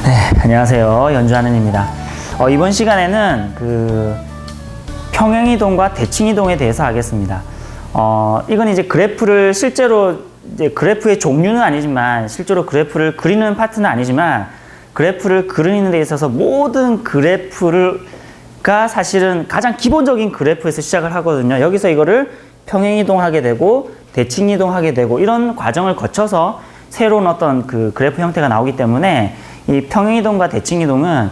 네, 안녕하세요. 연주하는입니다. 이번 시간에는 평행이동과 대칭이동에 대해서 하겠습니다. 이건 이제 그래프를 실제로 이제 그래프의 종류는 아니지만 실제로 그래프를 그리는 파트는 아니지만 그래프를 그리는 데 있어서 모든 그래프가 사실은 가장 기본적인 그래프에서 시작을 하거든요. 여기서 이거를 평행이동하게 되고 대칭이동하게 되고 이런 과정을 거쳐서 새로운 어떤 그래프 형태가 나오기 때문에 이 평행이동과 대칭이동은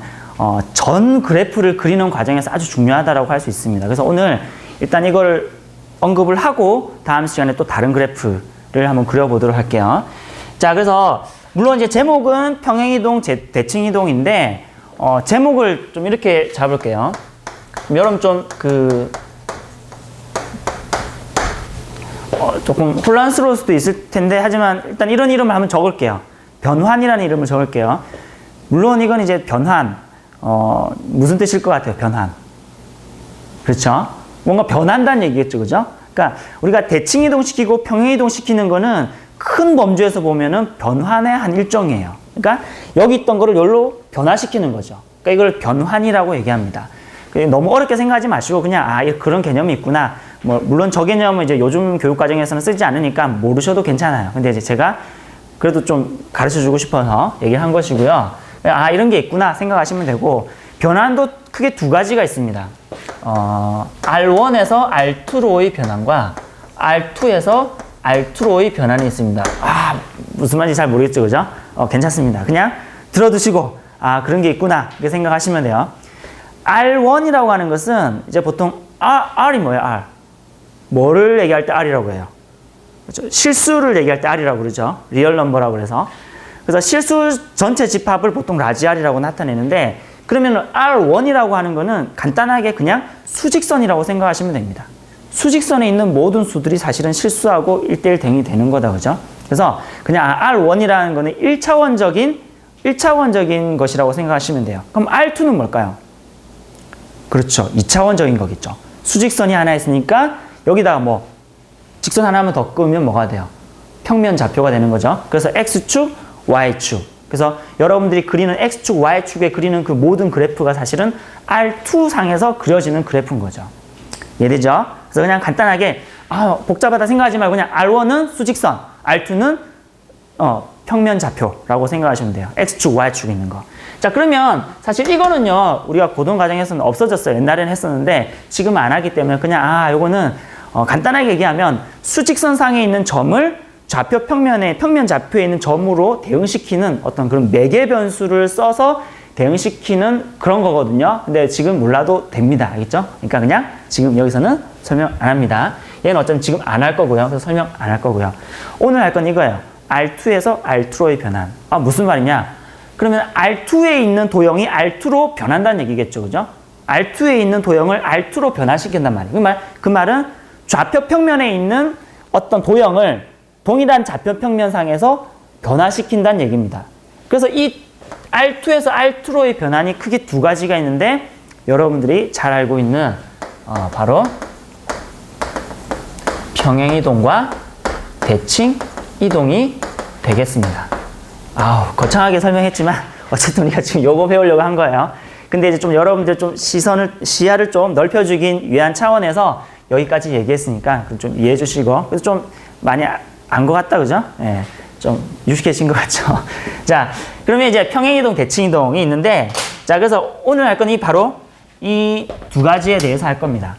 전 그래프를 그리는 과정에서 아주 중요하다고 할 수 있습니다. 그래서 오늘 일단 이걸 언급을 하고 다음 시간에 또 다른 그래프를 한번 그려보도록 할게요. 자, 그래서 물론 이제 제목은 평행이동, 대칭이동인데 제목을 좀 이렇게 잡을게요. 여러분 좀 조금 혼란스러울 수도 있을 텐데 하지만 일단 이런 이름을 한번 적을게요. 변환이라는 이름을 적을게요. 물론 이건 이제 변환, 무슨 뜻일 것 같아요? 변환. 그렇죠? 뭔가 변한다는 얘기겠죠, 그죠? 그러니까 우리가 대칭이동시키고 평행이동시키는 거는 큰 범주에서 보면은 변환의 한 일종이에요. 그러니까 여기 있던 거를 여기로 변화시키는 거죠. 그러니까 이걸 변환이라고 얘기합니다. 너무 어렵게 생각하지 마시고 그냥 그런 개념이 있구나. 물론 저 개념은 이제 요즘 교육 과정에서는 쓰지 않으니까 모르셔도 괜찮아요. 근데 이제 제가 그래도 좀 가르쳐 주고 싶어서 얘기를 한 것이고요. 이런 게 있구나 생각하시면 되고, 변환도 크게 두 가지가 있습니다. R1에서 R2로의 변환과 R2에서 R2로의 변환이 있습니다. 무슨 말인지 잘 모르겠죠, 그죠? 괜찮습니다. 그냥 들어두시고, 그런 게 있구나, 이렇게 생각하시면 돼요. R1이라고 하는 것은 이제 보통 R이 뭐예요, R? 뭐를 얘기할 때 R이라고 해요? 그렇죠? 실수를 얘기할 때 R이라고 그러죠. 리얼 넘버라고 그래서. 그래서 실수 전체 집합을 보통 라지 R이라고 나타내는데, 그러면 R1이라고 하는 거는 간단하게 그냥 수직선이라고 생각하시면 됩니다. 수직선에 있는 모든 수들이 사실은 실수하고 1대1 대응이 되는 거다, 그죠? 그래서 그냥 R1이라는 거는 1차원적인 것이라고 생각하시면 돼요. 그럼 R2는 뭘까요? 그렇죠. 2차원적인 거겠죠. 수직선이 하나 있으니까 여기다가 직선 하나만 더 끄면 뭐가 돼요? 평면 좌표가 되는 거죠. 그래서 X축, Y축. 그래서 여러분들이 그리는 X축, Y축에 그리는 그 모든 그래프가 사실은 R2 상에서 그려지는 그래프인 거죠. 이해되죠? 그래서 그냥 간단하게 복잡하다 생각하지 말고 그냥 R1은 수직선, R2는 평면 좌표라고 생각하시면 돼요. X축, Y축에 있는 거. 자, 그러면 사실 이거는요, 우리가 고등 과정에서는 없어졌어요. 옛날에는 했었는데 지금은 안 하기 때문에 그냥 요거는 간단하게 얘기하면 수직선 상에 있는 점을 좌표 평면에, 평면 좌표에 있는 점으로 대응시키는 어떤 그런 매개 변수를 써서 대응시키는 그런 거거든요. 근데 지금 몰라도 됩니다. 알겠죠? 그러니까 그냥 지금 여기서는 설명 안 합니다. 얘는 어차피 지금 안 할 거고요. 그래서 설명 안 할 거고요. 오늘 할 건 이거예요. R2에서 R2로의 변환. 무슨 말이냐? 그러면 R2에 있는 도형이 R2로 변한다는 얘기겠죠. 그죠? R2에 있는 도형을 R2로 변화시킨단 말이에요. 그 말은 좌표 평면에 있는 어떤 도형을 동일한 좌표 평면상에서 변화시킨다는 얘기입니다. 그래서 이 R2에서 R2로의 변환이 크게 두 가지가 있는데 여러분들이 잘 알고 있는 바로 평행이동과 대칭이동이 되겠습니다. 거창하게 설명했지만 어쨌든 우리가 지금 요거 배우려고 한 거예요. 근데 이제 좀 여러분들 좀 시야를 좀 넓혀주기 위한 차원에서 여기까지 얘기했으니까 좀 이해해 주시고, 그래서 좀 많이 안 것 같다, 그죠? 예, 좀 유식해진 것 같죠? 자, 그러면 이제 평행이동, 대칭이동이 있는데, 자, 그래서 오늘 할 건 바로 이 두 가지에 대해서 할 겁니다.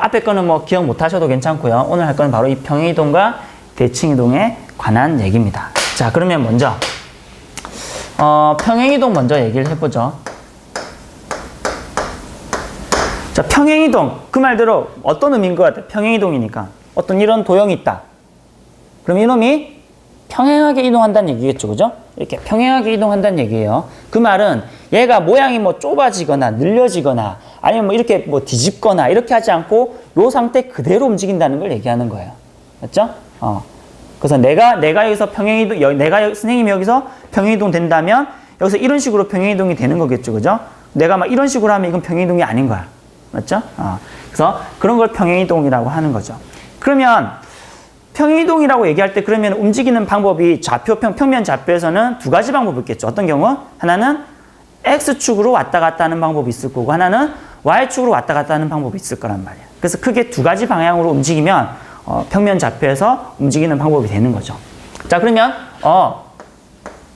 앞에 거는 기억 못 하셔도 괜찮고요. 오늘 할 건 바로 이 평행이동과 대칭이동에 관한 얘기입니다. 자, 그러면 먼저, 평행이동 먼저 얘기를 해보죠. 자, 평행이동. 그 말대로 어떤 의미인 것 같아요? 평행이동이니까. 어떤 이런 도형이 있다. 그럼 이놈이 평행하게 이동한다는 얘기겠죠, 그죠? 이렇게 평행하게 이동한다는 얘기예요. 그 말은 얘가 모양이 좁아지거나 늘려지거나 아니면 이렇게 뒤집거나 이렇게 하지 않고 요 상태 그대로 움직인다는 걸 얘기하는 거예요. 맞죠? 그래서 내가 여기서 평행이동, 선생님이 여기서 평행이동 된다면 여기서 이런 식으로 평행이동이 되는 거겠죠, 그죠? 내가 이런 식으로 하면 이건 평행이동이 아닌 거야. 맞죠? 그래서 그런 걸 평행이동이라고 하는 거죠. 그러면 평행이동이라고 얘기할 때 그러면 움직이는 방법이 평면 좌표에서는 두 가지 방법이 있겠죠. 어떤 경우? 하나는 X축으로 왔다 갔다 하는 방법이 있을 거고 하나는 Y축으로 왔다 갔다 하는 방법이 있을 거란 말이야. 그래서 크게 두 가지 방향으로 움직이면 평면 좌표에서 움직이는 방법이 되는 거죠. 자, 그러면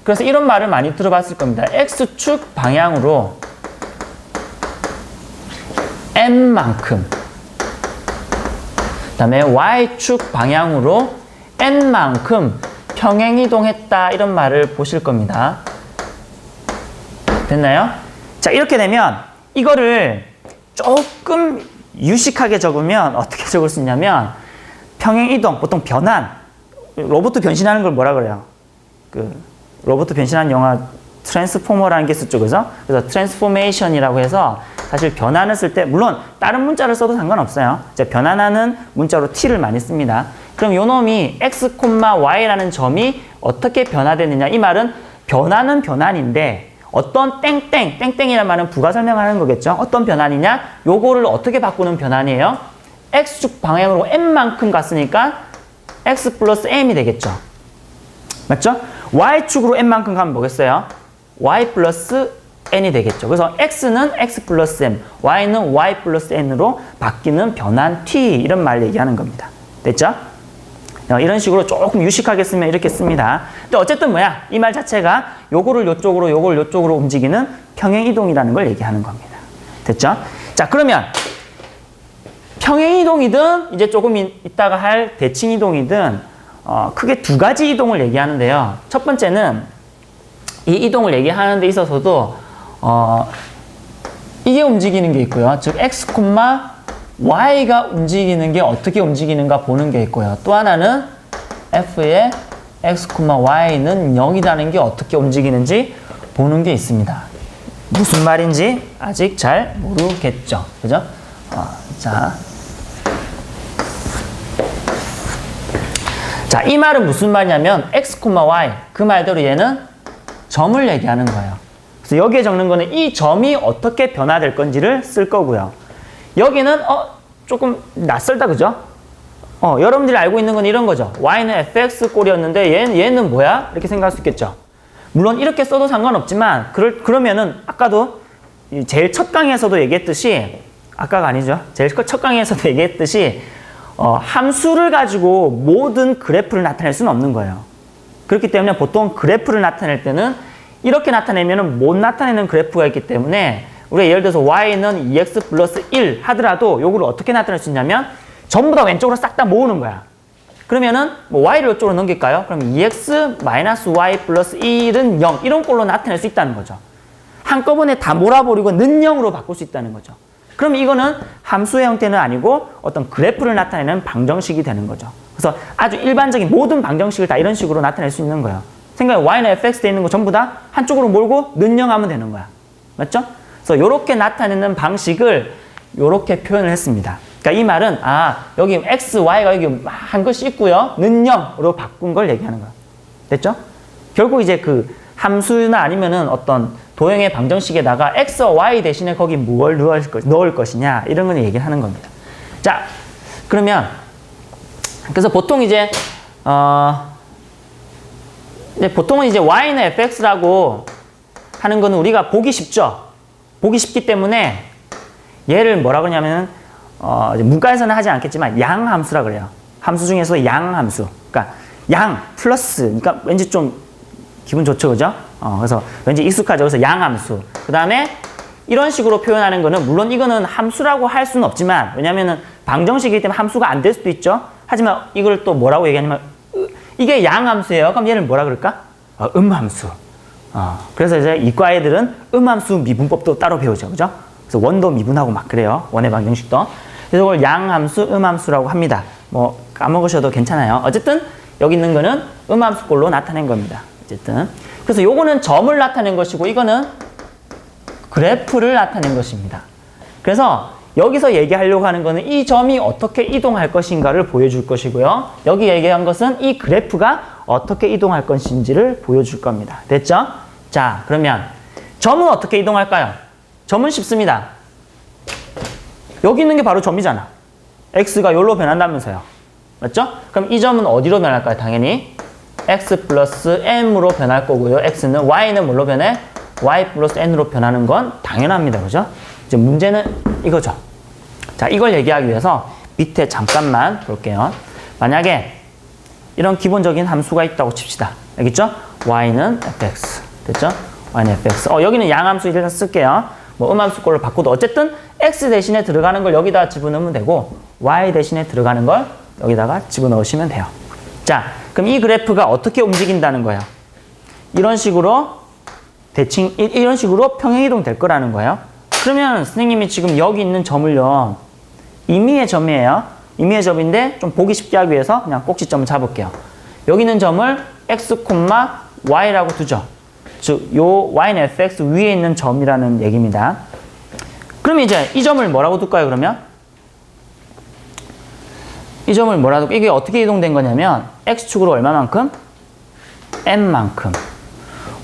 그래서 이런 말을 많이 들어봤을 겁니다. X축 방향으로 N만큼 그 다음에 Y축 방향으로 N만큼 평행이동했다 이런 말을 보실 겁니다. 됐나요? 자, 이렇게 되면 이거를 조금 유식하게 적으면 어떻게 적을 수 있냐면 평행이동, 보통 변환, 로봇 변신하는 걸 뭐라 그래요? 로봇 변신하는 영화 트랜스포머라는 게 쓰죠, 그죠? 그래서 트랜스포메이션이라고 해서 사실 변환을 쓸 때 물론 다른 문자를 써도 상관없어요. 이제 변환하는 문자로 t를 많이 씁니다. 그럼 요 놈이 x, y라는 점이 어떻게 변화되느냐? 이 말은 변화는 변환인데 어떤 땡땡이라는 말은 부가 설명하는 거겠죠. 어떤 변환이냐? 요거를 어떻게 바꾸는 변환이에요? x축 방향으로 n만큼 갔으니까 x 플러스 m이 되겠죠. 맞죠? y축으로 n만큼 가면 뭐겠어요? y 플러스 n이 되겠죠. 그래서 x는 x 플러스 m, y는 y 플러스 n으로 바뀌는 변환 t 이런 말 얘기하는 겁니다. 됐죠? 이런 식으로 조금 유식하게 쓰면 이렇게 씁니다. 근데 어쨌든 뭐야? 이 말 자체가 요거를 요쪽으로 요걸 요쪽으로 움직이는 평행이동이라는 걸 얘기하는 겁니다. 됐죠? 자, 그러면 평행이동이든 이제 조금 이따가 할 대칭이동이든 크게 두 가지 이동을 얘기하는데요. 첫 번째는 이 이동을 얘기하는 데 있어서도 이게 움직이는 게 있고요. 즉 x, y가 움직이는 게 어떻게 움직이는가 보는 게 있고요. 또 하나는 f의 x, y는 0이라는 게 어떻게 움직이는지 보는 게 있습니다. 무슨 말인지 아직 잘 모르겠죠. 그죠? 자, 이 말은 무슨 말이냐면 x, y 그 말대로 얘는 점을 얘기하는 거예요. 그래서 여기에 적는 거는 이 점이 어떻게 변화될 건지를 쓸 거고요. 여기는 조금 낯설다, 그죠? 여러분들이 알고 있는 건 이런 거죠. y는 fx 꼴이었는데 얘는 뭐야? 이렇게 생각할 수 있겠죠. 물론 이렇게 써도 상관없지만 그러면은 아까도 제일 첫 강의에서도 얘기했듯이 아까가 아니죠. 제일 첫 강의에서도 얘기했듯이 함수를 가지고 모든 그래프를 나타낼 수는 없는 거예요. 그렇기 때문에 보통 그래프를 나타낼 때는 이렇게 나타내면 못 나타내는 그래프가 있기 때문에 우리가 예를 들어서 y는 2x 플러스 1 하더라도 요거를 어떻게 나타낼 수 있냐면 전부 다 왼쪽으로 싹 다 모으는 거야. 그러면은 y를 이쪽으로 넘길까요? 그럼 2x 마이너스 y 플러스 1은 0 이런 꼴로 나타낼 수 있다는 거죠. 한꺼번에 다 몰아버리고 는 0으로 바꿀 수 있다는 거죠. 그럼 이거는 함수의 형태는 아니고 어떤 그래프를 나타내는 방정식이 되는 거죠. 그래서 아주 일반적인 모든 방정식을 다 이런 식으로 나타낼 수 있는 거예요. 생각해 y는 fx 돼 있는 거 전부 다 한쪽으로 몰고 는 0 하면 되는 거야. 맞죠? 그래서 이렇게 나타내는 방식을 이렇게 표현을 했습니다. 그러니까 이 말은 여기 x, y가 여기 한 것이 있고요. 는 0으로 바꾼 걸 얘기하는 거예요. 됐죠? 결국 이제 그 함수나 아니면은 어떤 도형의 방정식에다가 x와 y 대신에 거기 뭘 넣을 것이냐 이런 걸 얘기를 하는 겁니다. 자, 그러면 그래서 보통 보통은 이제 y는 fx라고 하는 거는 우리가 보기 쉽죠. 보기 쉽기 때문에 얘를 뭐라 그러냐면 문과에서는 하지 않겠지만 양함수라 그래요. 함수 중에서 양함수. 그러니까 양 플러스. 그러니까 왠지 좀 기분 좋죠, 그죠? 그래서 왠지 익숙하죠. 그래서 양함수. 그 다음에 이런 식으로 표현하는 거는 물론 이거는 함수라고 할 수는 없지만 왜냐면은 방정식이기 때문에 함수가 안 될 수도 있죠. 하지만 이걸 또 뭐라고 얘기하냐면 이게 양함수예요. 그럼 얘를 뭐라 그럴까? 음함수. 그래서 이제 이과 애들은 음함수 미분법도 따로 배우죠, 그죠? 그래서 원도 미분하고 막 그래요. 원의 방정식도. 그래서 이걸 양함수, 음함수라고 합니다. 뭐 까먹으셔도 괜찮아요. 어쨌든 여기 있는 거는 음함수꼴로 나타낸 겁니다. 어쨌든 그래서 요거는 점을 나타낸 것이고 이거는 그래프를 나타낸 것입니다. 그래서 여기서 얘기하려고 하는 거는 이 점이 어떻게 이동할 것인가를 보여줄 것이고요. 여기 얘기한 것은 이 그래프가 어떻게 이동할 것인지를 보여줄 겁니다. 됐죠? 자, 그러면 점은 어떻게 이동할까요? 점은 쉽습니다. 여기 있는 게 바로 점이잖아. x가 여기로 변한다면서요. 맞죠? 그럼 이 점은 어디로 변할까요? 당연히 x 플러스 m으로 변할 거고요. x는 y는 뭘로 변해? y 플러스 n으로 변하는 건 당연합니다. 그죠? 이제 문제는 이거죠. 자, 이걸 얘기하기 위해서 밑에 잠깐만 볼게요. 만약에 이런 기본적인 함수가 있다고 칩시다. 알겠죠? y는 fx. 됐죠? y는 fx. 여기는 양함수 일단 쓸게요. 뭐 음함수 꼴로 바꿔도 어쨌든 x 대신에 들어가는 걸 여기다 집어넣으면 되고 y 대신에 들어가는 걸 여기다가 집어넣으시면 돼요. 자, 그럼 이 그래프가 어떻게 움직인다는 거예요? 이런 식으로 대칭, 이런 식으로 평행이동 될 거라는 거예요. 그러면 선생님이 지금 여기 있는 점을요, 임의의 점이에요. 임의의 점인데 좀 보기 쉽게 하기 위해서 그냥 꼭지점을 잡을게요. 여기 있는 점을 x, y라고 두죠. 즉, 요 y는 fx 위에 있는 점이라는 얘기입니다. 그럼 이제 이 점을 뭐라고 둘까요, 그러면? 이 점을 뭐라고 둘까요? 이게 어떻게 이동된 거냐면 x축으로 얼마만큼? n만큼.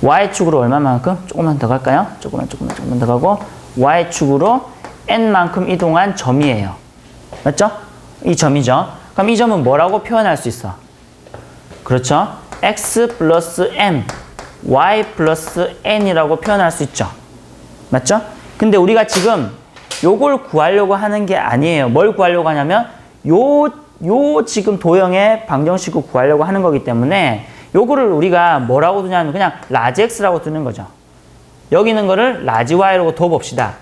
y축으로 얼마만큼? 조금만 더 갈까요? 조금만 더 가고 y축으로 n만큼 이동한 점이에요. 맞죠? 이 점이죠. 그럼 이 점은 뭐라고 표현할 수 있어? 그렇죠? x 플러스 m, y 플러스 n이라고 표현할 수 있죠. 맞죠? 근데 우리가 지금 요걸 구하려고 하는 게 아니에요. 뭘 구하려고 하냐면 요 지금 도형의 방정식을 구하려고 하는 거기 때문에 요거를 우리가 뭐라고 두냐면 그냥 라지 x라고 두는 거죠. 여기 있는 거를 라지 y라고 둬봅시다.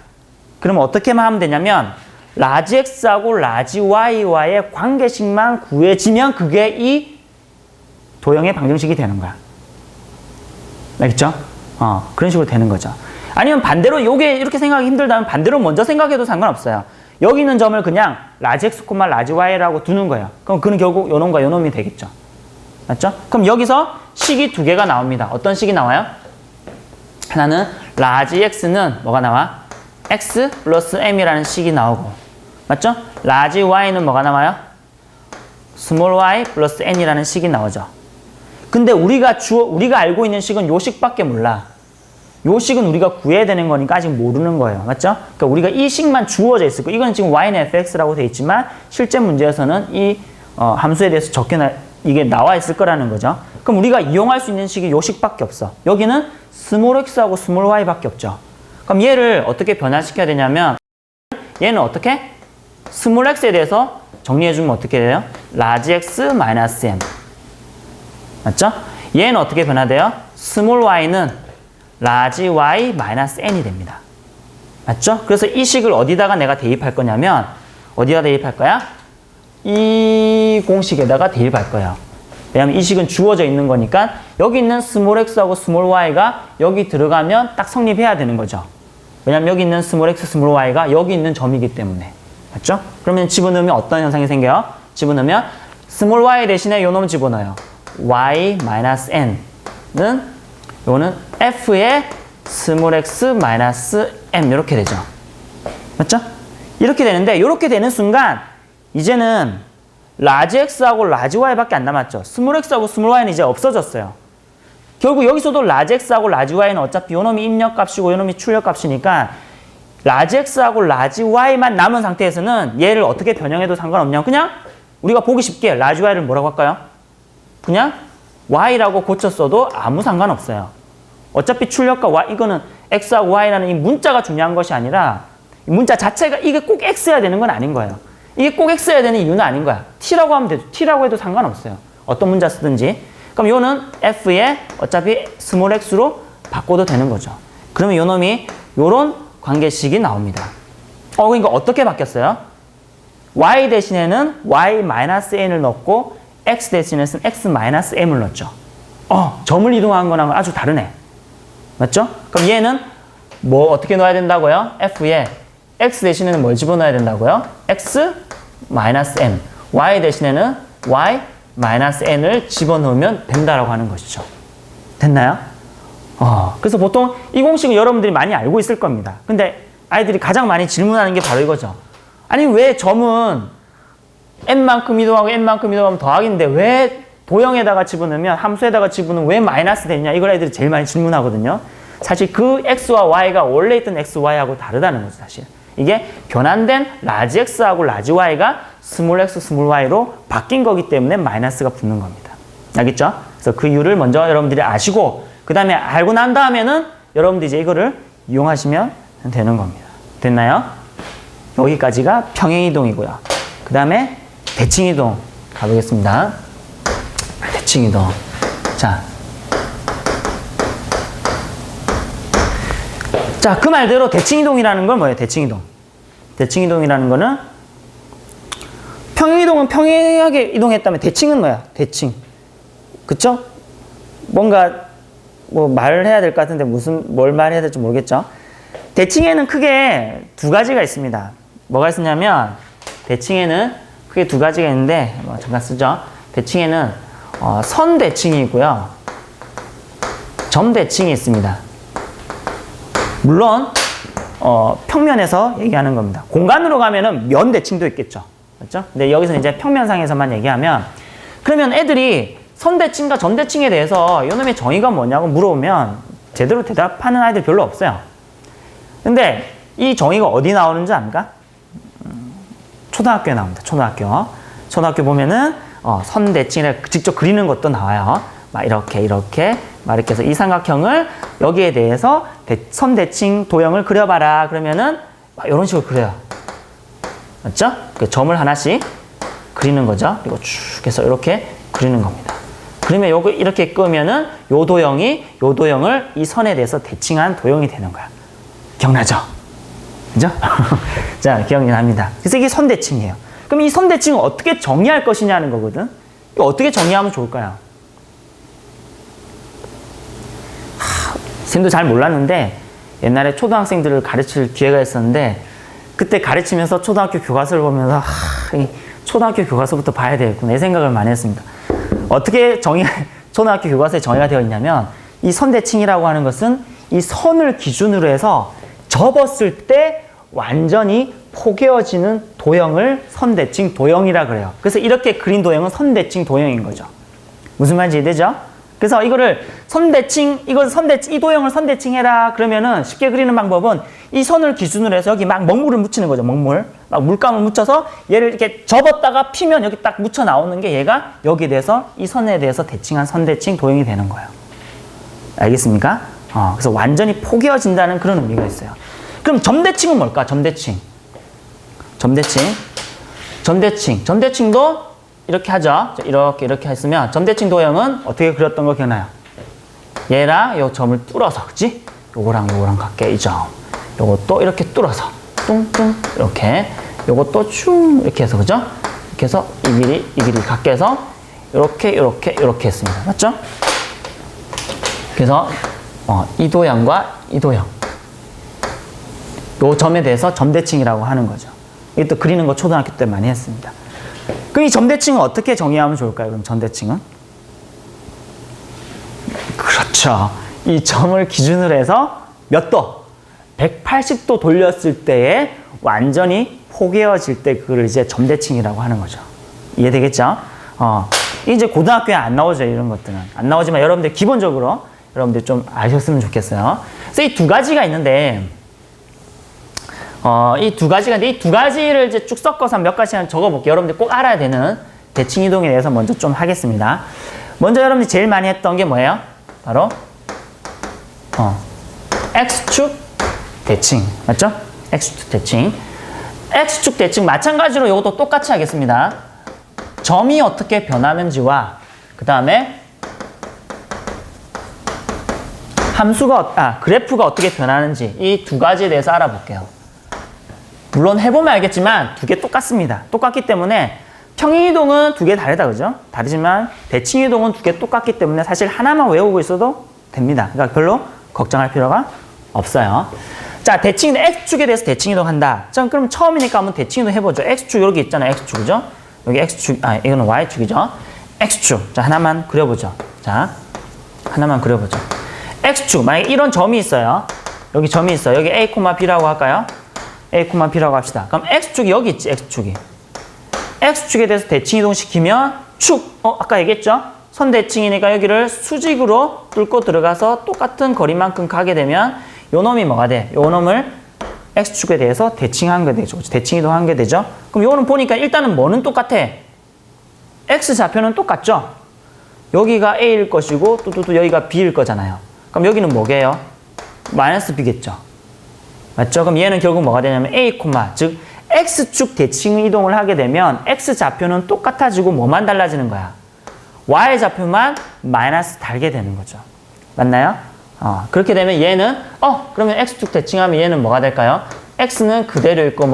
그러면 어떻게만 하면 되냐면 라지 x하고 라지 y와의 관계식만 구해지면 그게 이 도형의 방정식이 되는 거야. 알겠죠? 그런 식으로 되는 거죠. 아니면 반대로 요게 이렇게 생각하기 힘들다면 반대로 먼저 생각해도 상관없어요. 여기 있는 점을 그냥 라지 x, 라지 y라고 두는 거예요. 그럼 그는 결국 요놈과 요놈이 되겠죠. 맞죠? 그럼 여기서 식이 두 개가 나옵니다. 어떤 식이 나와요? 하나는 라지 x는 뭐가 나와? x 플러스 m이라는 식이 나오고, 맞죠? 라지 y는 뭐가 나와요? 스몰 y 플러스 n이라는 식이 나오죠. 근데 우리가 알고 있는 식은 요 식밖에 몰라. 요 식은 우리가 구해야 되는 거니까 아직 모르는 거예요. 맞죠? 그러니까 우리가 이 식만 주어져 있을 거예요. 이건 지금 y는 fx라고 되어 있지만 실제 문제에서는 이 함수에 대해서 이게 나와 있을 거라는 거죠. 그럼 우리가 이용할 수 있는 식이 요 식밖에 없어. 여기는 스몰 x하고 스몰 y밖에 없죠. 그럼 얘를 어떻게 변화시켜야 되냐면 얘는 어떻게? 스몰 x에 대해서 정리해주면 어떻게 돼요? 라지 x 마이너스 m. 맞죠? 얘는 어떻게 변화돼요? 스몰 y는 라지 y 마이너스 n이 됩니다. 맞죠? 그래서 이 식을 어디다가 내가 대입할 거냐면 어디다 대입할 거야? 이 공식에다가 대입할 거예요. 왜냐면 이 식은 주어져 있는 거니까 여기 있는 스몰 x하고 스몰 y가 여기 들어가면 딱 성립해야 되는 거죠. 왜냐면 여기 있는 스몰 x, 스몰 y가 여기 있는 점이기 때문에. 맞죠? 그러면 집어넣으면 어떤 현상이 생겨요? 집어넣으면 스몰 y 대신에 요 놈 집어넣어요. y 마이너스 n은 요거는 f의 스몰 x 마이너스 m 이렇게 되죠. 맞죠? 이렇게 되는데 이렇게 되는 순간 이제는 라지 x하고 라지 y밖에 안 남았죠. 스몰 x하고 스몰 y는 이제 없어졌어요. 결국 여기서도 라지 x하고 라지 y는 어차피 요놈이 입력값이고 요놈이 출력값이니까 라지 x하고 라지 y만 남은 상태에서는 얘를 어떻게 변형해도 상관없냐면 그냥 우리가 보기 쉽게 라지 y를 뭐라고 할까요? 그냥 y라고 고쳤어도 아무 상관없어요. 어차피 출력과 y, 이거는 x하고 y라는 이 문자가 중요한 것이 아니라 이 문자 자체가 이게 꼭 x여야 되는 건 아닌 거예요. 이게 꼭 x여야 되는 이유는 아닌 거야. t라고 하면 돼도 t라고 해도 상관없어요. 어떤 문자 쓰든지. 그럼 요는 f에 어차피 스몰 x로 바꿔도 되는 거죠. 그러면 요 놈이 요런 관계식이 나옵니다. 그러니까 어떻게 바뀌었어요? y 대신에는 y-n을 넣고 x 대신에는 x-m을 넣었죠. 점을 이동한 거랑 아주 다르네. 맞죠? 그럼 얘는 뭐 어떻게 넣어야 된다고요? f에 x 대신에는 뭘 집어넣어야 된다고요? x-m. y 대신에는 y-n을 집어넣으면 된다라고 하는 것이죠. 됐나요? 그래서 보통 이 공식은 여러분들이 많이 알고 있을 겁니다. 근데 아이들이 가장 많이 질문하는 게 바로 이거죠. 아니 왜 점은 n만큼 이동하고 n만큼 이동하면 더하기인데 왜 도형에다가 집어넣으면 함수에다가 집어넣으면 왜 마이너스 되냐? 이걸 아이들이 제일 많이 질문하거든요. 사실 그 x와 y가 원래 있던 x, y하고 다르다는 거죠. 사실 이게 변환된 라지 x하고 라지 y가 스몰 x, 스몰 y로 바뀐 거기 때문에 마이너스가 붙는 겁니다. 알겠죠? 그래서 그 이유를 먼저 여러분들이 아시고 그 다음에 알고 난 다음에는 여러분들이 이제 이거를 이용하시면 되는 겁니다. 됐나요? 여기까지가 평행이동이고요. 그 다음에 대칭이동 가보겠습니다. 대칭이동. 자, 그 말대로 대칭이동이라는 건 뭐예요? 대칭이동. 대칭이동이라는 거는 평행이동은 평행하게 이동했다면 대칭은 뭐야? 대칭. 그쵸? 뭔가 뭐 말을 해야 될 것 같은데 뭘 말해야 될지 모르겠죠? 대칭에는 크게 두 가지가 있습니다. 뭐가 있었냐면 대칭에는 크게 두 가지가 있는데 잠깐 쓰죠. 대칭에는 선 대칭이 있고요. 점 대칭이 있습니다. 물론 평면에서 얘기하는 겁니다. 공간으로 가면은 면 대칭도 있겠죠. 맞죠? 근데 여기서 이제 평면상에서만 얘기하면 그러면 애들이 선 대칭과 점 대칭에 대해서 이놈의 정의가 뭐냐고 물어보면 제대로 대답하는 아이들 별로 없어요. 근데 이 정의가 어디 나오는지 압니까? 초등학교에 나옵니다. 초등학교 보면은 선 대칭을 직접 그리는 것도 나와요. 막 이렇게 막 이렇게 해서 이 삼각형을 여기에 대해서 선 대칭 도형을 그려봐라. 그러면은 막 이런 식으로 그려요. 맞죠? 그 점을 하나씩 그리는 거죠. 그리고 쭉 해서 이렇게 그리는 겁니다. 그러면 요거 이렇게 끄면은 요 도형을 이 선에 대해서 대칭한 도형이 되는 거야. 기억나죠? 그죠? 자, 기억이 납니다. 그래서 이게 선대칭이에요. 그럼 이 선대칭을 어떻게 정의할 것이냐는 거거든. 이거 어떻게 정의하면 좋을까요? 쌤도 잘 몰랐는데 옛날에 초등학생들을 가르칠 기회가 있었는데 그때 가르치면서 초등학교 교과서를 보면서 초등학교 교과서부터 봐야 되겠구나 이 생각을 많이 했습니다. 어떻게 초등학교 교과서에 정의가 되어 있냐면 이 선대칭이라고 하는 것은 이 선을 기준으로 해서 접었을 때 완전히 포개어지는 도형을 선대칭 도형이라 그래요. 그래서 이렇게 그린 도형은 선대칭 도형인 거죠. 무슨 말인지 이해되죠? 그래서 이거를 이 도형을 선대칭해라 그러면은 쉽게 그리는 방법은 이 선을 기준으로 해서 여기 막 먹물을 묻히는 거죠. 막 물감을 묻혀서 얘를 이렇게 접었다가 피면 여기 딱 묻혀 나오는 게 얘가 여기에 대해서 이 선에 대해서 대칭한 선대칭 도형이 되는 거예요. 알겠습니까? 그래서 완전히 포개어진다는 그런 의미가 있어요. 그럼 점대칭은 뭘까? 점대칭도 이렇게 하죠. 이렇게 했으면 점대칭 도형은 어떻게 그렸던 거 기억나요? 얘랑 요 점을 뚫어서, 그치? 요거랑 같게 이 점. 요것도 이렇게 뚫어서 뚱뚱 이렇게 요것도 슝 이렇게 해서 그죠? 이렇게 해서 이 길이 같게 해서 이렇게 했습니다. 맞죠? 그래서 이 도형과 이 도형 요 점에 대해서 점대칭이라고 하는 거죠. 이것도 그리는 거 초등학교 때 많이 했습니다. 그럼 이 점대칭은 어떻게 정의하면 좋을까요? 그럼 점대칭은? 그렇죠. 이 점을 기준으로 해서 몇 도? 180도 돌렸을 때에 완전히 포개어질 때 그걸 이제 점대칭이라고 하는 거죠. 이해되겠죠? 이제 고등학교에 안 나오죠. 이런 것들은. 안 나오지만 여러분들 기본적으로 여러분들 좀 아셨으면 좋겠어요. 그래서 이 두 가지가 있는데 이 두 가지를 이제 쭉 섞어서 몇 가지만 적어볼게요. 여러분들 꼭 알아야 되는 대칭 이동에 대해서 먼저 좀 하겠습니다. 먼저 여러분들이 제일 많이 했던 게 뭐예요? 바로 X축 대칭. 맞죠? X축 대칭. X축 대칭 마찬가지로 이것도 똑같이 하겠습니다. 점이 어떻게 변하는지와 그 다음에 그래프가 어떻게 변하는지 이 두 가지에 대해서 알아볼게요. 물론 해보면 알겠지만 두 개 똑같습니다. 똑같기 때문에 평행이동은 두 개 다르다, 그죠? 다르지만 대칭이동은 두 개 똑같기 때문에 사실 하나만 외우고 있어도 됩니다. 그러니까 별로 걱정할 필요가 없어요. 자, X축에 대해서 대칭이동 한다. 자, 그럼 처음이니까 한번 대칭이동 해보죠. X축 여기 있잖아요. X축, 그죠? 여기 X축, 이거는 Y축이죠. X축. 자, 하나만 그려보죠. 자, 하나만 그려보죠. X축. 만약에 이런 점이 있어요. 여기 점이 있어요. 여기 A, B라고 할까요? A, B라고 합시다. 그럼 X축이 여기 있지, X축이. X축에 대해서 대칭이동 시키면 축, 아까 얘기했죠? 선대칭이니까 여기를 수직으로 뚫고 들어가서 똑같은 거리만큼 가게 되면 요 놈이 뭐가 돼? 요 놈을 x축에 대해서 대칭한 게 되죠. 대칭 이동한 게 되죠. 그럼 요거는 보니까 일단은 뭐는 똑같아? x 좌표는 똑같죠? 여기가 a일 것이고 또 여기가 b일 거잖아요. 그럼 여기는 뭐게요? 마이너스 b겠죠. 맞죠? 그럼 얘는 결국 뭐가 되냐면 a, 즉 x축 대칭 이동을 하게 되면 x 좌표는 똑같아지고 뭐만 달라지는 거야? y 좌표만 마이너스 달게 되는 거죠. 맞나요? 그렇게 되면 얘는 그러면 x축 대칭하면 얘는 뭐가 될까요? x는 그대로 있고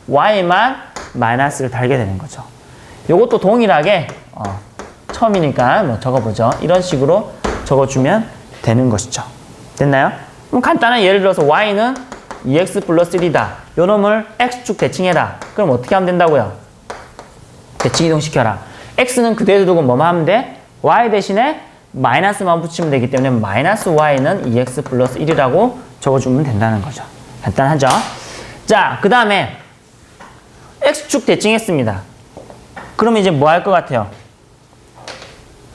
y만 마이너스를 달게 되는 거죠. 요것도 동일하게 처음이니까 적어보죠. 이런 식으로 적어주면 되는 것이죠. 됐나요? 그럼 간단한 예를 들어서 y는 2x 플러스 1이다. 요 놈을 x축 대칭해라. 그럼 어떻게 하면 된다고요? 대칭 이동시켜라. x는 그대로 두고 뭐만 하면 돼? y 대신에 마이너스만 붙이면 되기 때문에 마이너스 y는 2x 플러스 1이라고 적어주면 된다는 거죠. 간단하죠? 자, 그 다음에 x축 대칭했습니다. 그러면 이제 뭐 할 것 같아요?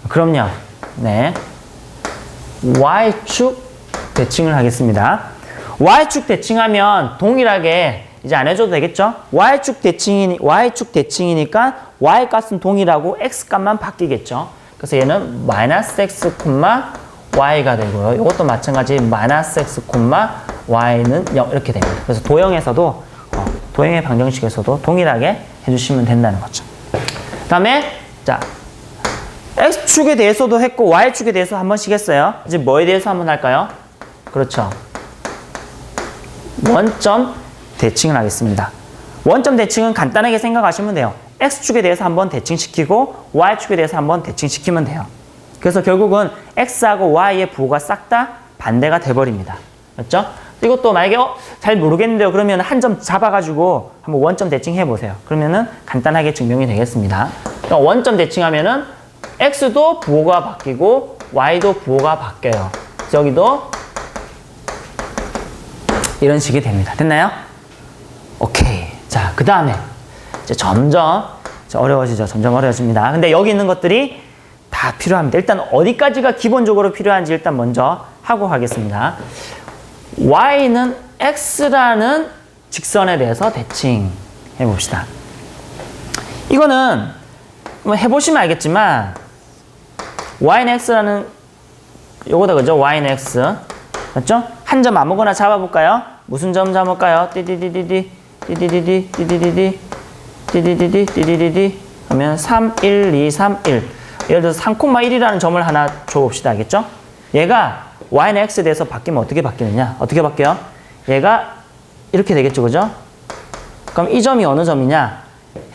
그럼요. 네. y축 대칭을 하겠습니다. y축 대칭하면 동일하게 이제 안 해줘도 되겠죠? y축 대칭이니까 y 값은 동일하고 x 값만 바뀌겠죠? 그래서 얘는 마이너스 x, y가 되고요. 이것도 마찬가지 마이너스 x, y는 0 이렇게 됩니다. 그래서 도형에서도 도형의 방정식에서도 동일하게 해주시면 된다는 거죠. 그 다음에 자 x축에 대해서도 했고 y축에 대해서 한 번씩 했어요. 이제 뭐에 대해서 한번 할까요? 그렇죠. 원점 대칭을 하겠습니다. 원점 대칭은 간단하게 생각하시면 돼요. x축에 대해서 한번 대칭시키고 y축에 대해서 한번 대칭시키면 돼요. 그래서 결국은 x하고 y의 부호가 싹 다 반대가 돼버립니다. 맞죠? 이것도 만약에 잘 모르겠는데요. 그러면 한 점 잡아가지고 한번 원점 대칭해 보세요. 그러면은 간단하게 증명이 되겠습니다. 그러니까 원점 대칭하면은 x도 부호가 바뀌고 y도 부호가 바뀌어요. 여기도 이런 식이 됩니다. 됐나요? 오케이. 자, 그 다음에 이제 점점 어려워지죠. 점점 어려워집니다. 근데 여기 있는 것들이 다 필요합니다. 일단 어디까지가 기본적으로 필요한지 일단 먼저 하고 가겠습니다. y는 x라는 직선에 대해서 대칭해 봅시다. 이거는 뭐 해보시면 알겠지만 y는 x라는 요거다 그죠? y는 x 맞죠? 한 점 아무거나 잡아볼까요? 무슨 점 잡을까요? 띠디디디디 띠디디디 띠디디디 띠디디디 띠디디디 하면 3, 1, 2, 3, 1 예를 들어서 3,1이라는 점을 하나 줘봅시다. 알겠죠? 얘가 y는 x에 대해서 바뀌면 어떻게 바뀌느냐? 어떻게 바뀌어요? 얘가 이렇게 되겠죠. 그죠? 그럼 이 점이 어느 점이냐?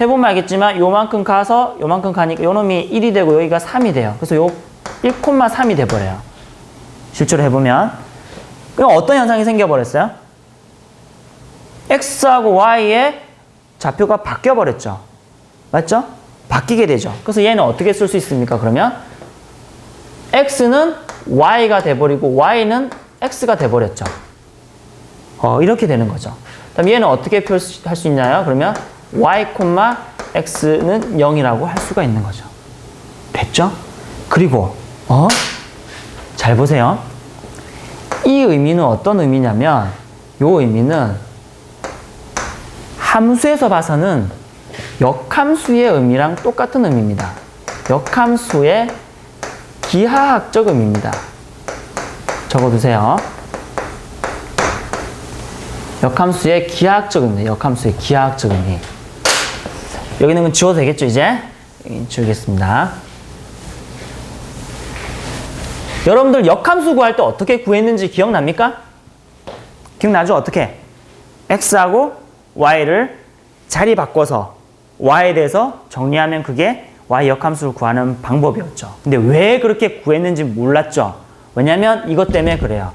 해보면 알겠지만 요만큼 가서 요만큼 가니까 요 놈이 1이 되고 여기가 3이 돼요. 그래서 요 1,3이 돼버려요. 실제로 해보면 그럼 어떤 현상이 생겨버렸어요? x하고 y의 좌표가 바뀌어버렸죠. 맞죠? 바뀌게 되죠. 그래서 얘는 어떻게 쓸 수 있습니까? 그러면 x는 y가 돼버리고 y는 x가 돼버렸죠. 이렇게 되는 거죠. 그럼 얘는 어떻게 표시할 수 있나요? 그러면 y, x는 0이라고 할 수가 있는 거죠. 됐죠? 그리고 잘 보세요. 이 의미는 어떤 의미냐면 이 의미는 함수에서 봐서는 역함수의 의미랑 똑같은 의미입니다. 역함수의 기하학적 의미입니다. 적어두세요. 역함수의 기하학적 의미, 역함수의 기하학적 의미. 여기 있는 건 지워도 되겠죠, 이제? 지우겠습니다. 여러분들 역함수 구할 때 어떻게 구했는지 기억납니까? 기억나죠? 어떻게? x하고 y를 자리 바꿔서 y에 대해서 정리하면 그게 y 역함수를 구하는 방법이었죠. 근데 왜 그렇게 구했는지 몰랐죠? 왜냐면 이것 때문에 그래요.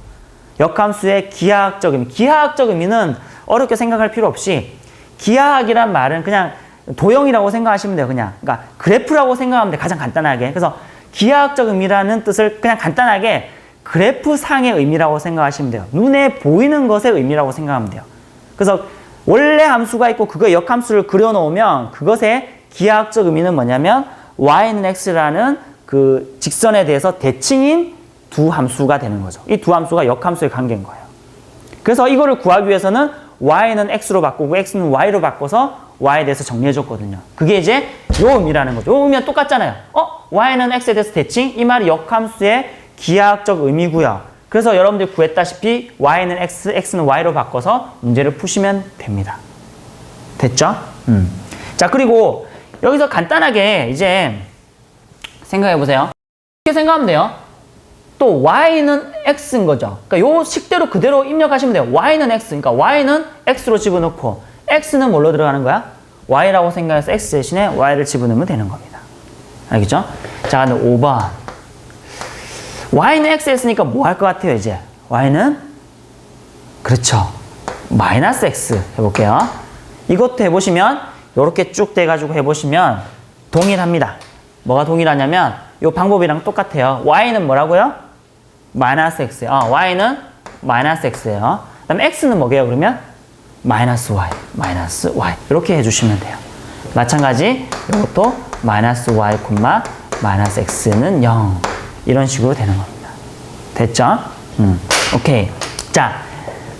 역함수의 기하학적 의미. 기하학적 의미는 어렵게 생각할 필요 없이 기하학이란 말은 그냥 도형이라고 생각하시면 돼요. 그러니까 그래프라고 생각하면 돼요. 가장 간단하게. 그래서 기하학적 의미라는 뜻을 그냥 간단하게 그래프상의 의미라고 생각하시면 돼요. 눈에 보이는 것의 의미라고 생각하면 돼요. 그래서 원래 함수가 있고 그거 역함수를 그려놓으면 그것의 기하학적 의미는 뭐냐면 y는 x라는 그 직선에 대해서 대칭인 두 함수가 되는 거죠. 이 두 함수가 역함수의 관계인 거예요. 그래서 이거를 구하기 위해서는 y는 x로 바꾸고 x는 y로 바꿔서 y에 대해서 정리해줬거든요. 그게 이제 요 의미라는 거죠. 요 의미가 똑같잖아요. y는 x에 대해서 대칭? 이 말이 역함수의 기하학적 의미고요. 그래서 여러분들이 구했다시피 y는 x, x는 y로 바꿔서 문제를 푸시면 됩니다. 됐죠? 자, 그리고 여기서 간단하게 이제 생각해 보세요. 이렇게 생각하면 돼요. 또 y는 x인 거죠. 그러니까 요 식대로 그대로 입력하시면 돼요. y는 x. 그러니까 y는 x로 집어넣고 x는 뭘로 들어가는 거야? y라고 생각해서 x 대신에 y를 집어넣으면 되는 겁니다. 알겠죠? 자, 근데 5번. y는 x 했으니까 뭐 할 것 같아요, 이제? y는? 그렇죠. 마이너스 x 해볼게요. 이것도 해보시면, 요렇게 쭉 돼가지고 해보시면 동일합니다. 뭐가 동일하냐면, 요 방법이랑 똑같아요. y는 뭐라고요? 마이너스 x예요. y는 마이너스 x예요. 그 다음에 x는 뭐게요, 그러면? 마이너스 y, 마이너스 y. 이렇게 해주시면 돼요. 마찬가지, 이것도 마이너스 y, 마이너스 x는 0. 이런 식으로 되는 겁니다. 됐죠? 오케이. 자,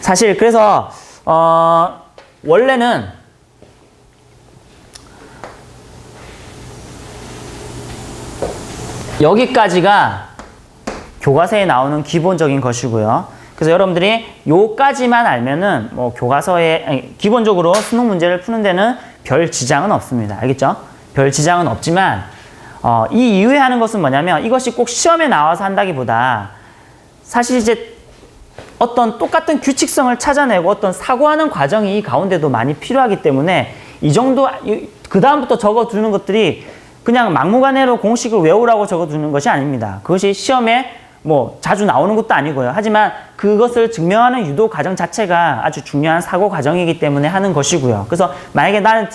사실 그래서 원래는 여기까지가 교과서에 나오는 기본적인 것이고요. 그래서 여러분들이 요까지만 알면은 뭐 교과서에 기본적으로 수능 문제를 푸는 데는 별 지장은 없습니다. 알겠죠? 별 지장은 없지만 이 이후에 하는 것은 뭐냐면 이것이 꼭 시험에 나와서 한다기보다 사실 이제 어떤 똑같은 규칙성을 찾아내고 어떤 사고하는 과정이 이 가운데도 많이 필요하기 때문에 이 정도 그 다음부터 적어두는 것들이 그냥 막무가내로 공식을 외우라고 적어두는 것이 아닙니다. 그것이 시험에 뭐 자주 나오는 것도 아니고요. 하지만 그것을 증명하는 유도 과정 자체가 아주 중요한 사고 과정이기 때문에 하는 것이고요. 그래서 만약에 나는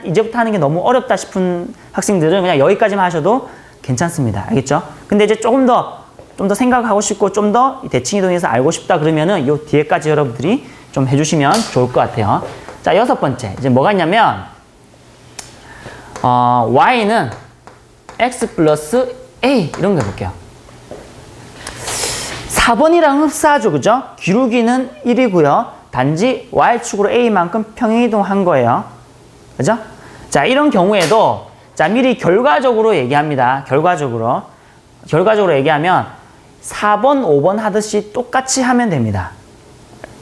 이제부터 하는 게 너무 어렵다 싶은 학생들은 그냥 여기까지만 하셔도 괜찮습니다. 알겠죠? 근데 이제 좀 더 생각하고 싶고 좀 더 대칭 이동에서 알고 싶다 그러면은 요 뒤에까지 여러분들이 좀 해주시면 좋을 것 같아요. 자, 6번째. 이제 뭐가 있냐면, y는 x 플러스 a 이런 거 해볼게요. 4번이랑 흡사하죠, 그죠? 기울기는 1이고요. 단지 y축으로 a만큼 평행이동한 거예요. 그죠? 자, 이런 경우에도 자, 미리 결과적으로 얘기합니다. 결과적으로 얘기하면 4번, 5번 하듯이 똑같이 하면 됩니다.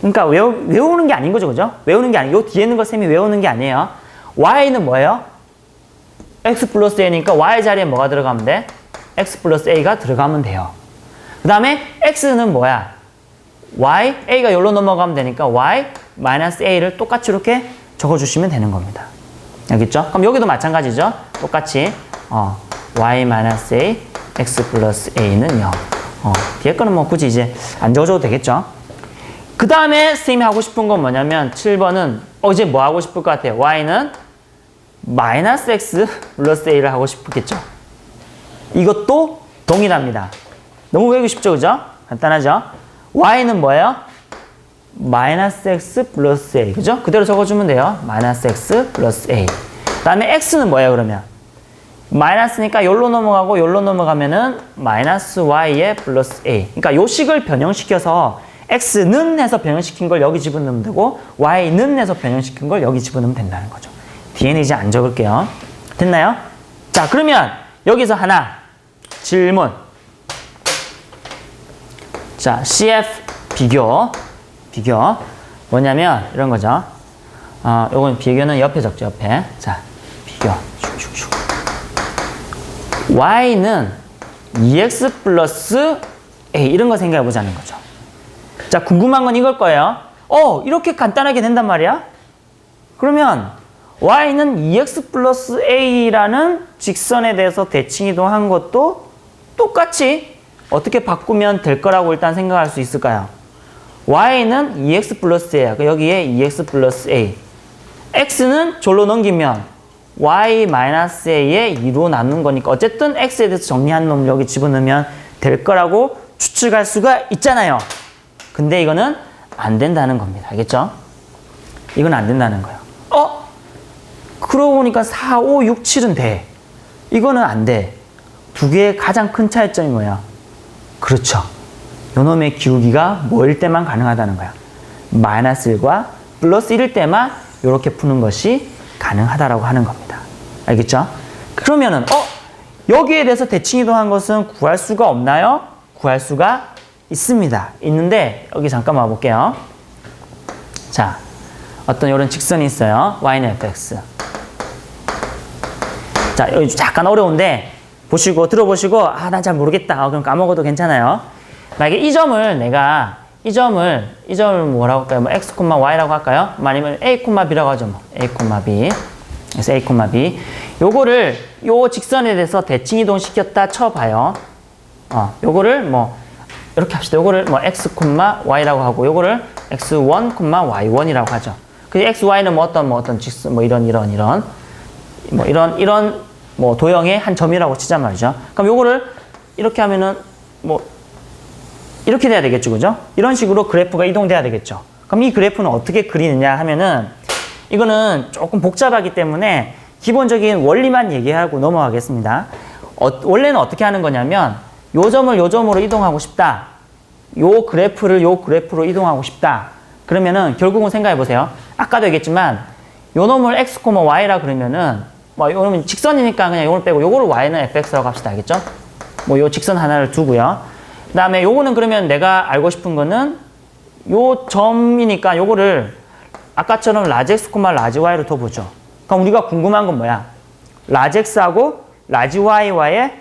그러니까 외우는 게 아닌 거죠, 그죠? 외우는 게 아니고 요 뒤에 있는 거 쌤이 외우는 게 아니에요. y는 뭐예요? x 플러스 a니까 y 자리에 뭐가 들어가면 돼? x 플러스 a가 들어가면 돼요. 그 다음에 x는 뭐야? y, a가 여기로 넘어가면 되니까 y 마이너스 a를 똑같이 이렇게 적어주시면 되는 겁니다. 알겠죠? 그럼 여기도 마찬가지죠? 똑같이 y 마이너스 a, x 플러스 a는 0. 뒤에 거는 뭐 굳이 이제 안 적어줘도 되겠죠? 그 다음에 선생님이 하고 싶은 건 뭐냐면 7번은 이제 뭐 하고 싶을 것 같아요? y는 마이너스 x 플러스 a를 하고 싶겠죠? 이것도 동일합니다. 너무 외우기 쉽죠, 그죠? 간단하죠? y는 뭐예요? 마이너스 x 플러스 a, 그죠? 그대로 적어주면 돼요. 마이너스 x 플러스 a. 그 다음에 x는 뭐예요, 그러면? 마이너스니까 여기로 넘어가고 여기로 넘어가면은 마이너스 y에 플러스 a. 그러니까 요 식을 변형시켜서 x는 해서 변형시킨 걸 여기 집어넣으면 되고 y는 해서 변형시킨 걸 여기 집어넣으면 된다는 거죠. 뒤에는 이제 안 적을게요. 됐나요? 자, 그러면 여기서 하나 질문. 자, CF 비교 뭐냐면 이런 거죠. 요건 비교는 옆에 적죠, 옆에. 자, 비교. y는 2x 플러스 a 이런 거 생각해 보자는 거죠. 자, 궁금한 건 이걸 거예요. 이렇게 간단하게 된단 말이야? 그러면 y는 2x 플러스 a라는 직선에 대해서 대칭 이동한 것도 똑같이 어떻게 바꾸면 될 거라고 일단 생각할 수 있을까요? y는 2x 플러스 a야. 여기에 2x 플러스 a. x는 절로 넘기면 y 마이너스 a에 2로 나눈 거니까 어쨌든 x에 대해서 정리한 놈을 여기 집어넣으면 될 거라고 추측할 수가 있잖아요. 근데 이거는 안 된다는 겁니다. 알겠죠? 이건 안 된다는 거예요. 그러고 보니까 4, 5, 6, 7은 돼. 이거는 안 돼. 두 개의 가장 큰 차이점이 뭐야? 그렇죠. 요놈의 기울기가 뭐일 때만 가능하다는 거야. 마이너스 1과 플러스 1일 때만 이렇게 푸는 것이 가능하다라고 하는 겁니다. 알겠죠? 그러면은 여기에 대해서 대칭 이동한 것은 구할 수가 없나요? 구할 수가 있습니다. 있는데 여기 잠깐 와볼게요. 자, 어떤 이런 직선이 있어요. y는 fx. 자, 여기 잠깐 어려운데 보시고 들어보시고 난 잘 모르겠다. 그럼 까먹어도 괜찮아요. 만약에 이 점을 뭐라고 할까요? 뭐 x, y라고 할까요? 아니면 a, b라고 하죠. 뭐 a, b. 그래서 a, b. 요거를 요 직선에 대해서 대칭 이동 시켰다 쳐봐요. 요거를 뭐 이렇게 합시다. 요거를 뭐 x, y라고 하고 요거를 x1, y1이라고 하죠. 그 x, y는 뭐 어떤 직선 뭐 이런 뭐 도형의 한 점이라고 치자 말이죠. 그럼 요거를 이렇게 하면은 뭐 이렇게 돼야 되겠죠, 그죠? 이런 식으로 그래프가 이동돼야 되겠죠. 그럼 이 그래프는 어떻게 그리느냐 하면은 이거는 조금 복잡하기 때문에 기본적인 원리만 얘기하고 넘어가겠습니다. 원래는 어떻게 하는 거냐면 요 점을 요 점으로 이동하고 싶다. 요 그래프를 요 그래프로 이동하고 싶다. 그러면은 결국은 생각해 보세요. 아까도 얘기했지만 요 놈을 x, y라 그러면은 뭐 요놈은 직선이니까 그냥 요걸 빼고 요거를 y는 fx라고 합시다. 알겠죠? 뭐 요 직선 하나를 두고요. 그다음에 요거는 그러면 내가 알고 싶은 거는 요 점이니까 요거를 아까처럼 라지 x, 라지 y로 둬보죠. 그럼 우리가 궁금한 건 뭐야? 라지 x하고 라지 y와의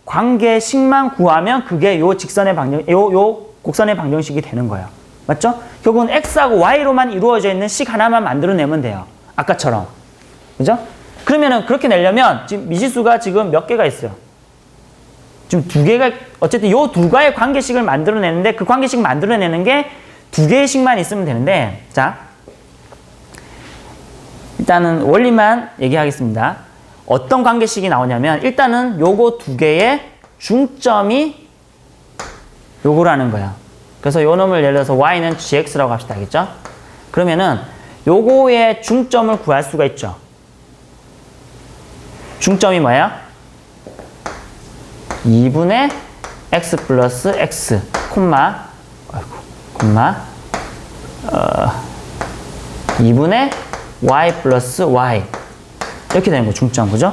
관계식만 구하면 그게 요 직선의 요 곡선의 방정식이 되는 거예요. 맞죠? 결국은 x하고 y로만 이루어져 있는 식 하나만 만들어내면 돼요. 아까처럼. 그죠? 그러면은 그렇게 내려면 지금 미지수가 지금 몇 개가 있어요? 지금 두 개가, 어쨌든 요 두 가의 관계식을 만들어내는데 그 관계식 만들어내는 게 두 개의 식만 있으면 되는데, 자, 일단은 원리만 얘기하겠습니다. 어떤 관계식이 나오냐면 일단은 요거 두 개의 중점이 요거라는 거야. 그래서 요 놈을 예를 들어서 y는 gx라고 합시다. 알겠죠? 그러면은 요거의 중점을 구할 수가 있죠. 중점이 뭐야? 2분의 x 플러스 x, 2분의 y 플러스 y. 이렇게 되는 거 중점, 그죠?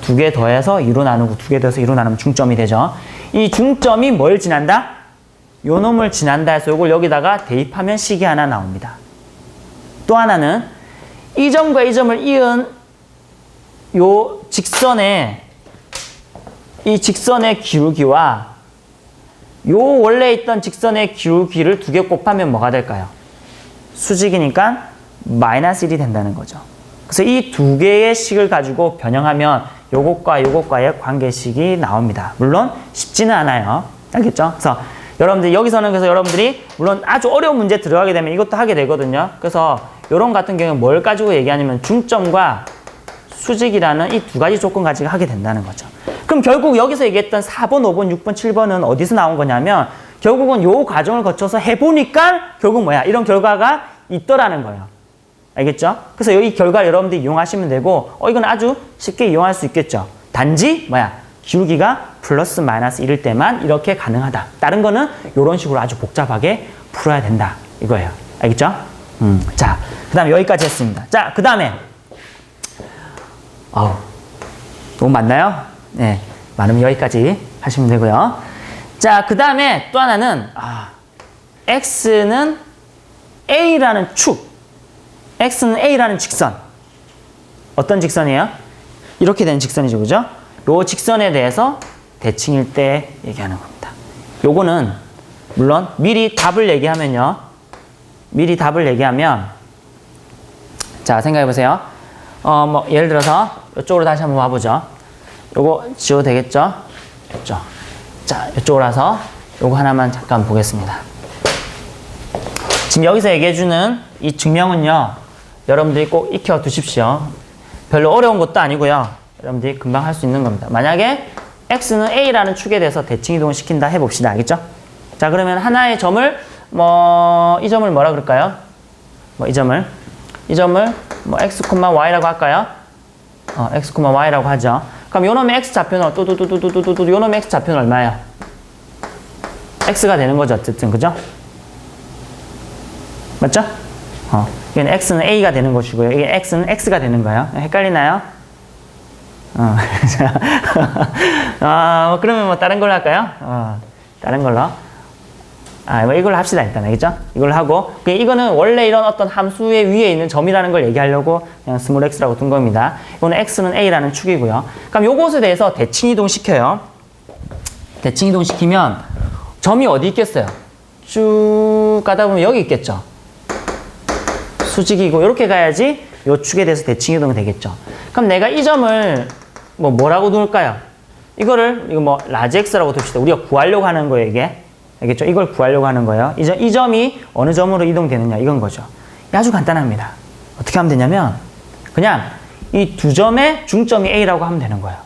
두 개 더해서 2로 나누고 두 개 더해서 2로 나누면 중점이 되죠. 이 중점이 뭘 지난다? 요 놈을 지난다 해서 요걸 여기다가 대입하면 식이 하나 나옵니다. 또 하나는 이 점과 이 점을 이은 요 직선의 이 직선의 기울기와 요 원래 있던 직선의 기울기를 두 개 곱하면 뭐가 될까요? 수직이니까 마이너스 1이 된다는 거죠. 그래서 이 두 개의 식을 가지고 변형하면 요것과 요것과의 관계식이 나옵니다. 물론 쉽지는 않아요. 알겠죠? 그래서 여러분들이 물론 아주 어려운 문제 들어가게 되면 이것도 하게 되거든요. 그래서 요런 같은 경우는 뭘 가지고 얘기하냐면 중점과 수직이라는 이 두 가지 조건 가지고 하게 된다는 거죠. 그럼 결국 여기서 얘기했던 4번, 5번, 6번, 7번은 어디서 나온 거냐면 결국은 요 과정을 거쳐서 해보니까 결국 뭐야? 이런 결과가 있더라는 거예요. 알겠죠? 그래서 이 결과를 여러분들이 이용하시면 되고 이건 아주 쉽게 이용할 수 있겠죠. 단지 뭐야? 기울기가 플러스 마이너스 1일 때만 이렇게 가능하다. 다른 거는 이런 식으로 아주 복잡하게 풀어야 된다. 이거예요. 알겠죠? 자, 그 다음에 여기까지 했습니다. 자, 그 다음에 너무 많나요? 네, 많으면 여기까지 하시면 되고요. 자, 그 다음에 또 하나는 x는 a라는 축, x는 a라는 직선. 어떤 직선이에요? 이렇게 된 직선이죠, 그죠? 요 직선에 대해서 대칭일 때 얘기하는 겁니다. 요거는 물론 미리 답을 얘기하면 자, 생각해 보세요. 뭐 예를 들어서 이쪽으로 다시 한번 와보죠. 요거 지워도 되겠죠? 있죠. 자, 이쪽으로 와서 요거 하나만 잠깐 보겠습니다. 지금 여기서 얘기해주는 이 증명은요, 여러분들이 꼭 익혀 두십시오. 별로 어려운 것도 아니고요. 여러분들이 금방 할 수 있는 겁니다. 만약에 x는 a라는 축에 대해서 대칭 이동을 시킨다 해봅시다. 알겠죠? 자, 그러면 하나의 점을 이 점을 뭐라 그럴까요? 이 점을 x, y라고 할까요? x, y라고 하죠. 그럼 요놈의 x 좌표는 요놈의 x 좌표는 얼마예요? x가 되는 거죠. 어쨌든, 그죠? 맞죠? 이건 x는 a가 되는 것이고요. 이게 x는 x가 되는 거예요. 헷갈리나요? 그러면 뭐 다른 걸로 할까요? 다른 걸로. 뭐 이걸로 합시다, 일단. 알겠죠? 이걸로 하고. 이거는 원래 이런 어떤 함수의 위에 있는 점이라는 걸 얘기하려고 그냥 스몰 x라고 둔 겁니다. 이거는 x는 a라는 축이고요. 그럼 요것에 대해서 대칭 이동 시켜요. 대칭 이동 시키면 점이 어디 있겠어요? 쭉 가다 보면 여기 있겠죠? 수직이고, 이렇게 가야지 요 축에 대해서 대칭 이동이 되겠죠? 그럼 내가 이 점을 뭐라고 놓을까요? 이거 뭐 라지 x라고 둡시다. 우리가 구하려고 하는 거예요, 이게. 알겠죠? 이걸 구하려고 하는 거예요. 이 점이 어느 점으로 이동되느냐, 이건 거죠. 아주 간단합니다. 어떻게 하면 되냐면, 그냥 이 두 점의 중점이 A라고 하면 되는 거예요.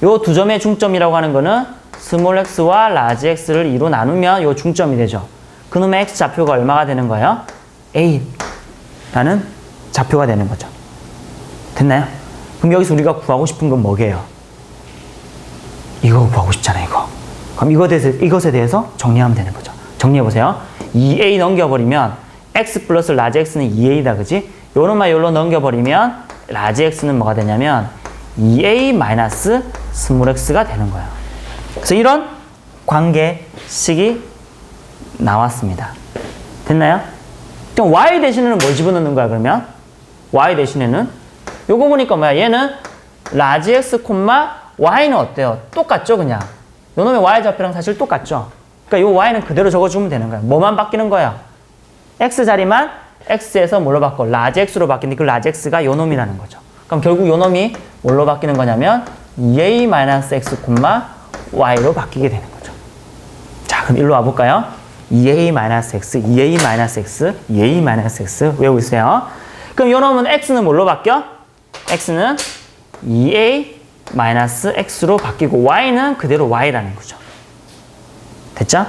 요 두 점의 중점이라고 하는 거는 스몰 x와 라지 x를 2로 나누면 요 중점이 되죠. 그놈의 x 좌표가 얼마가 되는 거예요? A라는 좌표가 되는 거죠. 됐나요? 그럼 여기서 우리가 구하고 싶은 건 뭐게요? 이거 구하고 싶잖아요, 이거. 그럼 이것에 대해서 정리하면 되는 거죠. 정리해보세요. 2a 넘겨버리면 x 플러스 라지 x는 2a다, 그지? 요놈만 요로 넘겨버리면 라지 x는 뭐가 되냐면 2a 마이너스 스몰 x가 되는 거예요. 그래서 이런 관계식이 나왔습니다. 됐나요? 그럼 y 대신에는 뭘 집어넣는 거야, 그러면? y 대신에는? 요거 보니까 뭐야? 얘는 라지 x, y는 어때요? 똑같죠, 그냥? 요놈의 y 좌표랑 사실 똑같죠? 그러니까 요 y는 그대로 적어주면 되는 거야. 뭐만 바뀌는 거야? x 자리만 x에서 뭘로 바꿔? 라지 x로 바뀌는데 그 라지 x가 요놈이라는 거죠. 그럼 결국 요놈이 뭘로 바뀌는 거냐면 2a-x, y로 바뀌게 되는 거죠. 자, 그럼 일로 와볼까요? 2a-x, 2a-x, 2a-x 외우고 있어요. 그럼 요놈은 x는 뭘로 바뀌어? x는 2a-x로 바뀌고 y는 그대로 y라는 거죠. 됐죠?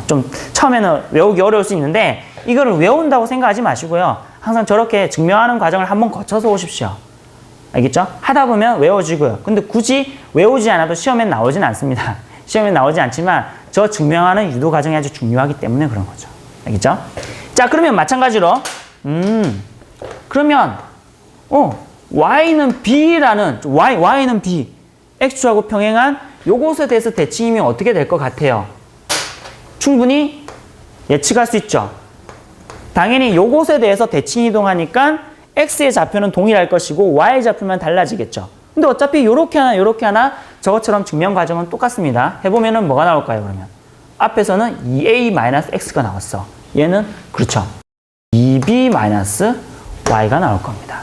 좀 처음에는 외우기 어려울 수 있는데 이거를 외운다고 생각하지 마시고요. 항상 저렇게 증명하는 과정을 한번 거쳐서 오십시오. 알겠죠? 하다 보면 외워지고요. 근데 굳이 외우지 않아도 시험엔 나오진 않습니다. 시험에 나오지 않지만 저 증명하는 유도 과정이 아주 중요하기 때문에 그런 거죠. 알겠죠? 자, 그러면 마찬가지로 그러면 y는 b라는 y는 b x하고 평행한 요것에 대해서 대칭이면 어떻게 될 것 같아요? 충분히 예측할 수 있죠. 당연히 요것에 대해서 대칭 이동하니까 x의 좌표는 동일할 것이고 y의 좌표만 달라지겠죠. 근데 어차피 요렇게 하나 저것처럼 증명 과정은 똑같습니다. 해보면은 뭐가 나올까요, 그러면? 앞에서는 2a-x가 나왔어. 얘는 그렇죠. 2b-y가 나올 겁니다.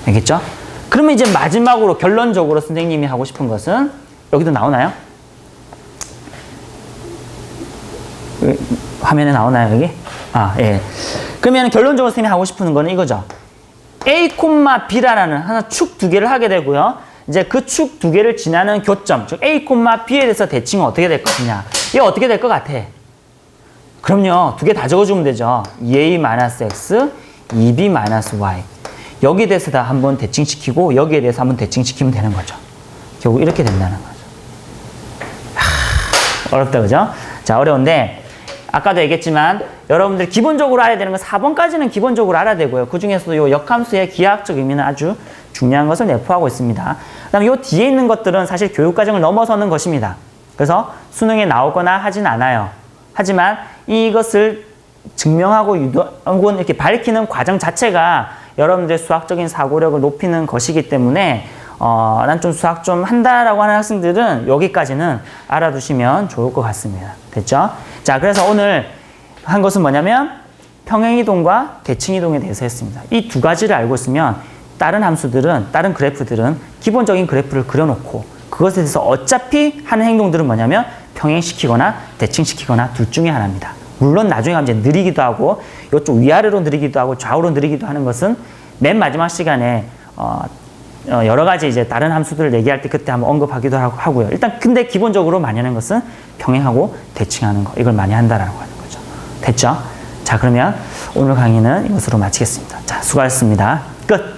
알겠죠? 그러면 이제 마지막으로 결론적으로 선생님이 하고 싶은 것은 여기도 나오나요? 화면에 나오나요, 여기? 예. 그러면 결론적으로 선생님이 하고 싶은 거는 이거죠. A, B라는 하나 축 두 개를 하게 되고요. 이제 그 축 두 개를 지나는 교점, 즉 A, B에 대해서 대칭은 어떻게 될 것이냐. 이게 어떻게 될 것 같아? 그럼요. 두 개 다 적어주면 되죠. 2a-x, 2b-y. 여기에 대해서 다 한번 대칭시키고 여기에 대해서 한번 대칭시키면 되는 거죠. 결국 이렇게 된다는 거죠. 어렵다, 그죠? 자, 어려운데 아까도 얘기했지만 여러분들 기본적으로 알아야 되는 건 4번까지는 기본적으로 알아야 되고요. 그 중에서도 이 역함수의 기하학적 의미는 아주 중요한 것을 내포하고 있습니다. 그 다음에 이 뒤에 있는 것들은 사실 교육과정을 넘어서는 것입니다. 그래서 수능에 나오거나 하진 않아요. 하지만 이것을 증명하고 유도하고 이렇게 밝히는 과정 자체가 여러분들의 수학적인 사고력을 높이는 것이기 때문에 난 좀 수학 좀 한다라고 하는 학생들은 여기까지는 알아두시면 좋을 것 같습니다. 됐죠? 자, 그래서 오늘 한 것은 뭐냐면 평행이동과 대칭이동에 대해서 했습니다. 이 두 가지를 알고 있으면 다른 함수들은, 다른 그래프들은 기본적인 그래프를 그려놓고 그것에 대해서 어차피 하는 행동들은 뭐냐면 평행시키거나 대칭시키거나 둘 중에 하나입니다. 물론 나중에 가면 이제 느리기도 하고 이쪽 위아래로 느리기도 하고 좌우로 느리기도 하는 것은 맨 마지막 시간에 여러 가지 이제 다른 함수들을 얘기할 때 그때 한번 언급하기도 하고요. 일단 근데 기본적으로 많이 하는 것은 평행하고 대칭하는 거, 이걸 많이 한다라는 거죠. 됐죠? 자, 그러면 오늘 강의는 이것으로 마치겠습니다. 자, 수고하셨습니다. 끝!